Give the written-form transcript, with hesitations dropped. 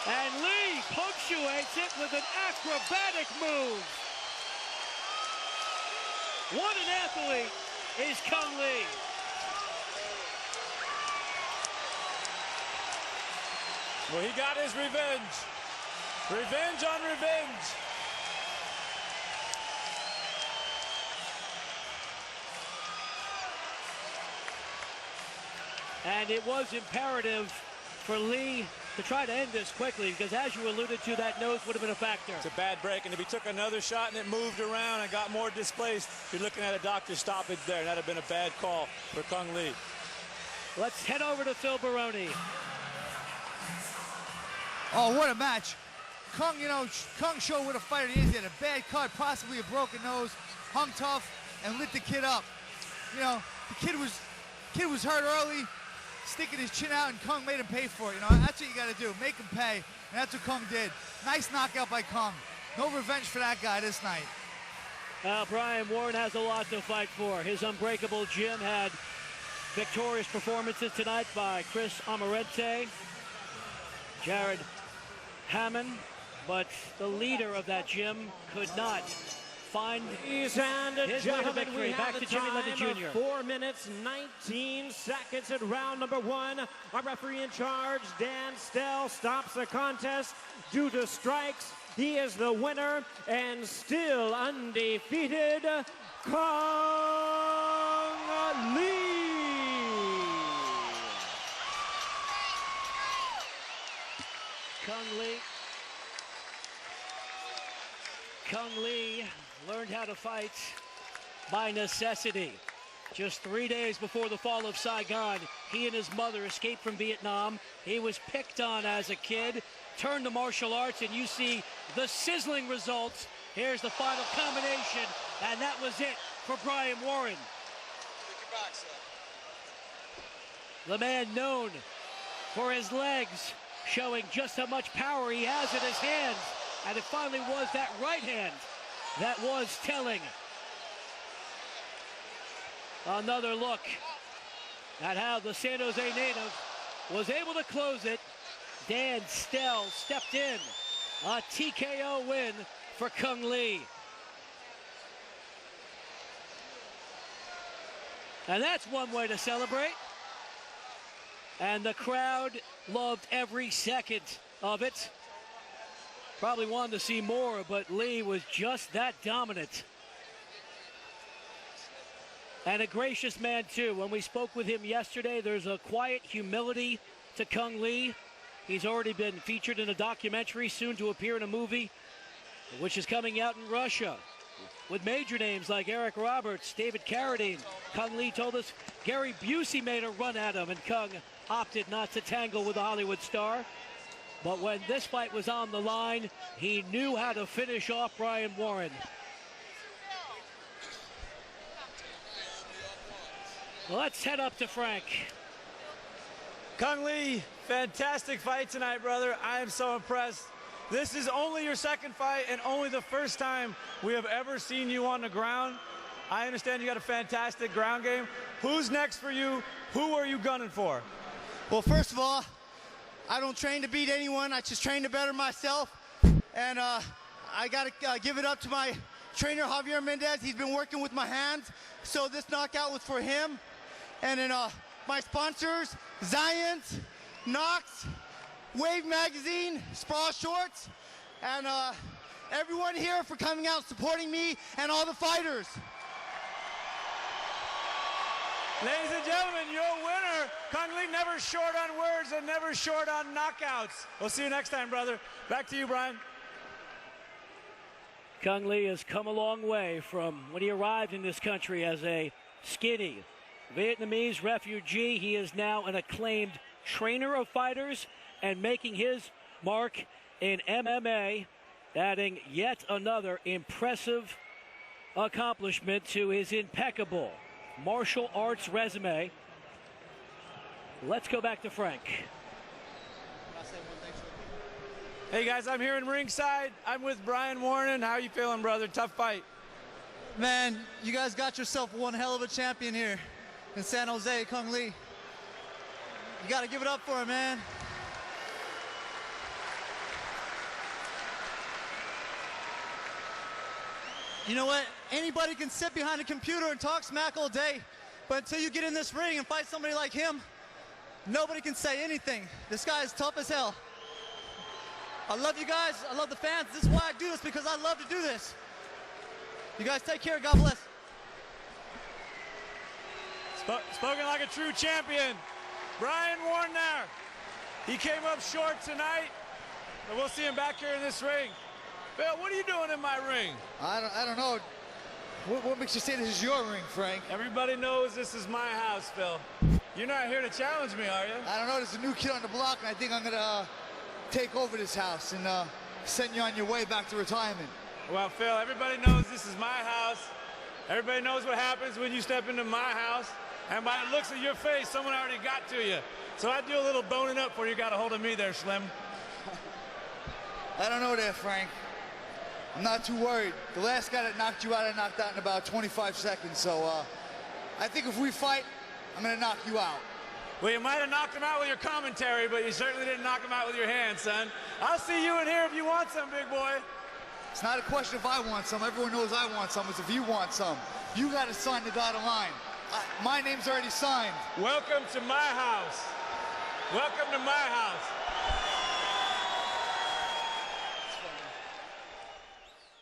And Lee punctuates it with an acrobatic move. What an athlete is Cung Lee. Well, he got his revenge. Revenge on revenge. And it was imperative for Lee to try to end this quickly, because as you alluded to, that nose would have been a factor. It's a bad break, and if he took another shot and it moved around and got more displaced, you're looking at a doctor's stoppage there. That'd have been a bad call for Cung Lee. Let's head over to Phil Baroni. Oh, what a match. Cung, Cung showed what a fighter he is. He had a bad cut, possibly a broken nose, hung tough, and lit the kid up. The kid was hurt early, sticking his chin out, and Cung made him pay for it. That's what you got to do, make him pay, and that's what Cung did. Nice knockout by Cung. No revenge for that guy this night. Brian Warren has a lot to fight for. His unbreakable gym had victorious performances tonight by Chris Amarante, Jared Hammond, but the leader of that gym could not find his way to victory. Back to Jimmy Lennon Jr. 4 minutes, 19 seconds in round number 1. Our referee in charge, Dan Stell, stops the contest due to strikes. He is the winner and still undefeated, Cung Lee. Cung Lee learned how to fight by necessity. Just 3 days before the fall of Saigon, he and his mother escaped from Vietnam. He was picked on as a kid, turned to martial arts, and you see the sizzling results. Here's the final combination, and that was it for Brian Warren. The man known for his legs, showing just how much power he has in his hands. And it finally was that right hand that was telling. Another look at how the San Jose native was able to close it. Dan Stell stepped in. A TKO win for Cung Lee. And that's one way to celebrate. And the crowd loved every second of it. Probably wanted to see more, but Lee was just that dominant. And a gracious man, too. When we spoke with him yesterday, there's a quiet humility to Cung Lee. He's already been featured in a documentary, soon to appear in a movie, which is coming out in Russia, with major names like Eric Roberts, David Carradine. Cung Lee told us Gary Busey made a run at him, and Cung opted not to tangle with the Hollywood star. But when this fight was on the line, he knew how to finish off Brian Warren. Let's head up to Frank. Cung Lee, fantastic fight tonight, brother. I am so impressed. This is only your second fight and only the first time we have ever seen you on the ground. I understand you got a fantastic ground game. Who's next for you? Who are you gunning for? Well, first of all, I don't train to beat anyone. I just train to better myself. And I got to give it up to my trainer, Javier Mendez. He's been working with my hands, so this knockout was for him. And then my sponsors, Zions, Knox, Wave Magazine, Sprawl Shorts, and everyone here for coming out supporting me and all the fighters. Ladies and gentlemen, your winner, Cung Lee, never short on words and never short on knockouts. We'll see you next time, brother. Back to you, Brian. Cung Lee has come a long way from when he arrived in this country as a skinny Vietnamese refugee. He is now an acclaimed trainer of fighters and making his mark in MMA, adding yet another impressive accomplishment to his impeccable martial arts resume. Let's go back to Frank. Hey guys, I'm here in ringside. I'm with Brian Warren. How you feeling, brother? Tough fight. Man, you guys got yourself one hell of a champion here in San Jose, Cung Lee. You got to give it up for him, man. You know what? Anybody can sit behind a computer and talk smack all day, but until you get in this ring and fight somebody like him, nobody can say anything. This guy is tough as hell. I love you guys. I love the fans. This is why I do this, because I love to do this. You guys take care. God bless. Spoken like a true champion. Brian Warner. He came up short tonight, but we'll see him back here in this ring. Phil, what are you doing in my ring? I don't know. What makes you say this is your ring, Frank? Everybody knows this is my house, Phil. You're not here to challenge me, are you? I don't know. There's a new kid on the block, and I think I'm going to take over this house and send you on your way back to retirement. Well, Phil, everybody knows this is my house. Everybody knows what happens when you step into my house. And by the looks of your face, someone already got to you. So I do a little boning up before you got a hold of me there, Slim. I don't know there, Frank. I'm not too worried. The last guy that knocked you out, I knocked out in about 25 seconds. So I think if we fight, I'm going to knock you out. Well, you might have knocked him out with your commentary, but you certainly didn't knock him out with your hands, son. I'll see you in here if you want some, big boy. It's not a question if I want some. Everyone knows I want some. It's if you want some. You got to sign the dotted line. My name's already signed. Welcome to my house. Welcome to my house.